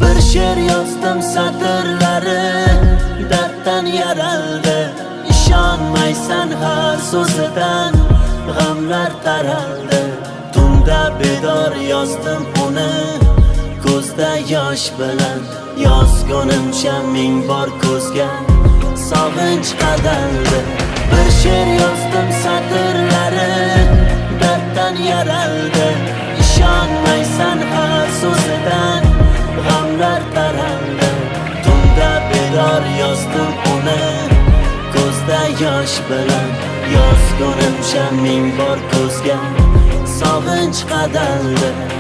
Bir she'r yozdim satrlari darddan yaraldi. İşonmaysan har so'zidan g'amlar taraldi. Tunda bedor yozdim uni ko'zda yosh bilan. Yozgunimcha ming bor ko'zga sog'inch qadaldi. Bir she'r yozdim satrlari darddan yaraldi. İşonmaysan har so'zidan g'amlar taraldi. Tunda bedor yozdim uni ko'zda yosh bilan. Yozgunimcha ming bor ko'zga sog'inch qadaldi.